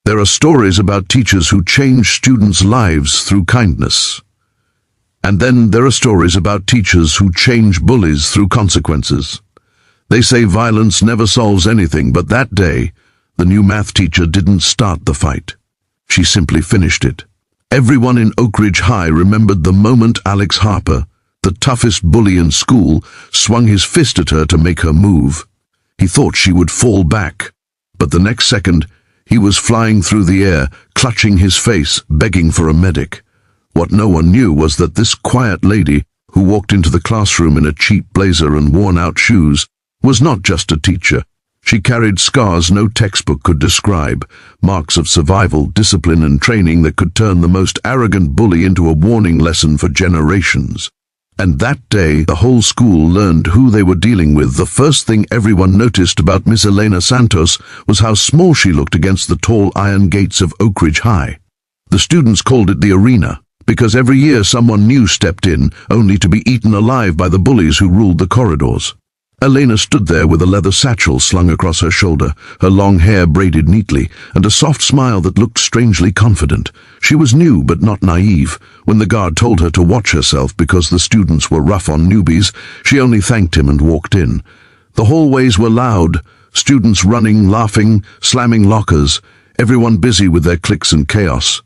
There are stories about teachers who change students' lives through kindness. And then there are stories about teachers who change bullies through consequences. They say violence never solves anything, but that day, the new math teacher didn't start the fight. She simply finished it. Everyone in Oak Ridge High remembered the moment Alex Harper, the toughest bully in school, swung his fist at her to make her move. He thought she would fall back, but the next second, he was flying through the air, clutching his face, begging for a medic. What no one knew was that this quiet lady, who walked into the classroom in a cheap blazer and worn-out shoes, was not just a teacher. She carried scars no textbook could describe, marks of survival, discipline and training that could turn the most arrogant bully into a warning lesson for generations. And that day, the whole school learned who they were dealing with. The first thing everyone noticed about Miss Elena Santos was how small she looked against the tall iron gates of Oak Ridge High. The students called it the arena, because every year someone new stepped in, only to be eaten alive by the bullies who ruled the corridors. Elena stood there with a leather satchel slung across her shoulder, her long hair braided neatly, and a soft smile that looked strangely confident. She was new but not naive. When the guard told her to watch herself because the students were rough on newbies, she only thanked him and walked in. The hallways were loud, students running, laughing, slamming lockers, everyone busy with their cliques and chaos.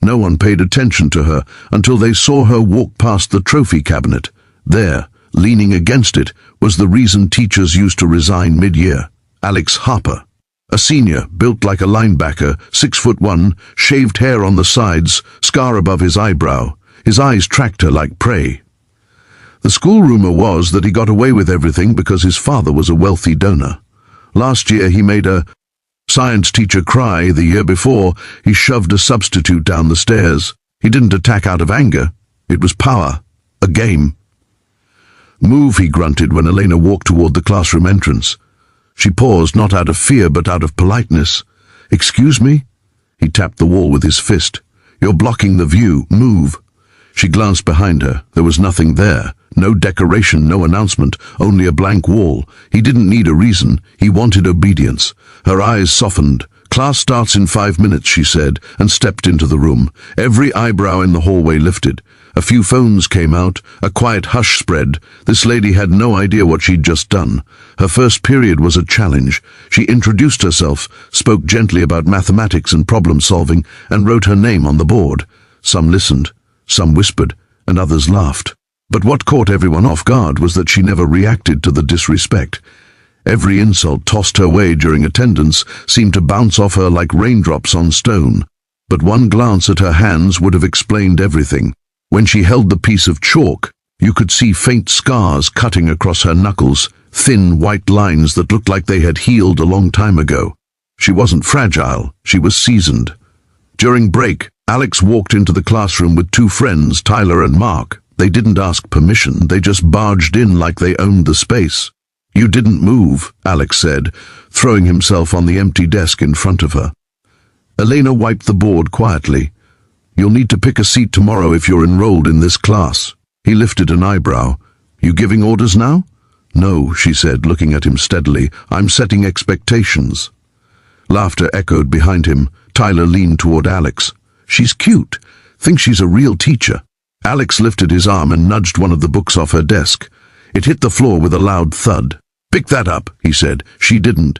No one paid attention to her until they saw her walk past the trophy cabinet. There, leaning against it, was the reason teachers used to resign mid-year. Alex Harper, a senior, built like a linebacker, 6'1", shaved hair on the sides, scar above his eyebrow. His eyes tracked her like prey. The school rumor was that he got away with everything because his father was a wealthy donor. Last year he made a science teacher cry. The year before, he shoved a substitute down the stairs. He didn't attack out of anger. It was power. A game. "Move," he grunted when Elena walked toward the classroom entrance. She paused, not out of fear but out of politeness. "Excuse me?" He tapped the wall with his fist. "You're blocking the view. Move." She glanced behind her. There was nothing there. No decoration, no announcement, only a blank wall. He didn't need a reason. He wanted obedience. Her eyes softened. "Class starts in 5 minutes," she said, and stepped into the room. Every eyebrow in the hallway lifted. A few phones came out. A quiet hush spread. This lady had no idea what she'd just done. Her first period was a challenge. She introduced herself, spoke gently about mathematics and problem-solving, and wrote her name on the board. Some listened, some whispered, and others laughed. But what caught everyone off guard was that she never reacted to the disrespect. Every insult tossed her way during attendance seemed to bounce off her like raindrops on stone. But one glance at her hands would have explained everything. When she held the piece of chalk, you could see faint scars cutting across her knuckles, thin white lines that looked like they had healed a long time ago. She wasn't fragile, she was seasoned. During break, Alex walked into the classroom with 2 friends, Tyler and Mark. They didn't ask permission, they just barged in like they owned the space. "You didn't move," Alex said, throwing himself on the empty desk in front of her. Elena wiped the board quietly. "You'll need to pick a seat tomorrow if you're enrolled in this class." He lifted an eyebrow. "You giving orders now?" "No," she said, looking at him steadily. "I'm setting expectations." Laughter echoed behind him. Tyler leaned toward Alex. "She's cute. Think she's a real teacher." Alex lifted his arm and nudged one of the books off her desk. It hit the floor with a loud thud. "Pick that up," he said. She didn't.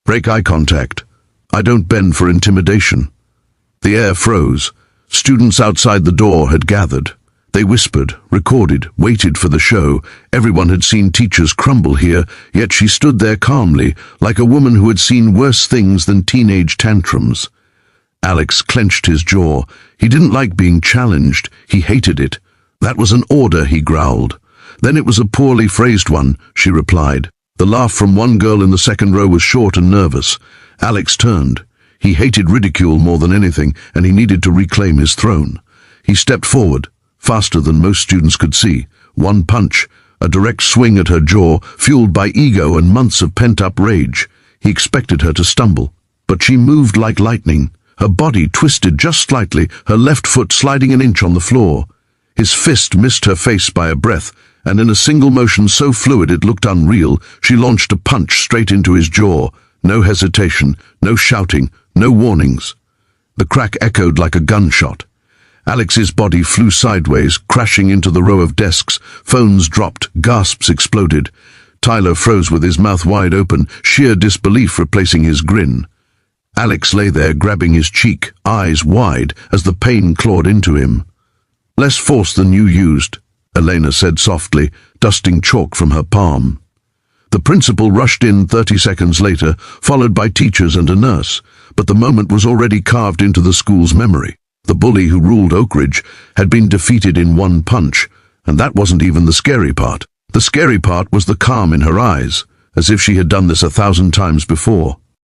"Break eye contact. I don't bend for intimidation." The air froze. Students outside the door had gathered. They whispered, recorded, waited for the show. Everyone had seen teachers crumble here, yet she stood there calmly, like a woman who had seen worse things than teenage tantrums. Alex clenched his jaw. He didn't like being challenged. He hated it. "That was an order," he growled. "Then it was a poorly phrased one," she replied. The laugh from one girl in the second row was short and nervous. Alex turned. He hated ridicule more than anything, and he needed to reclaim his throne. He stepped forward, faster than most students could see. One punch, a direct swing at her jaw, fueled by ego and months of pent-up rage. He expected her to stumble, but she moved like lightning. Her body twisted just slightly, her left foot sliding an inch on the floor. His fist missed her face by a breath, and in a single motion so fluid it looked unreal, she launched a punch straight into his jaw. No hesitation, no shouting, No warnings. The crack echoed like a gunshot. Alex's body flew sideways, crashing into the row of desks. Phones dropped, gasps exploded. Tyler froze with his mouth wide open, sheer disbelief replacing his grin. Alex lay there, grabbing his cheek, eyes wide, as the pain clawed into him. "Less force than you used," Elena said softly, dusting chalk from her palm. The principal rushed in 30 seconds later, followed by teachers and a nurse, but the moment was already carved into the school's memory. The bully who ruled Oak Ridge had been defeated in one punch, and that wasn't even the scary part. The scary part was the calm in her eyes, as if she had done this 1,000 times before.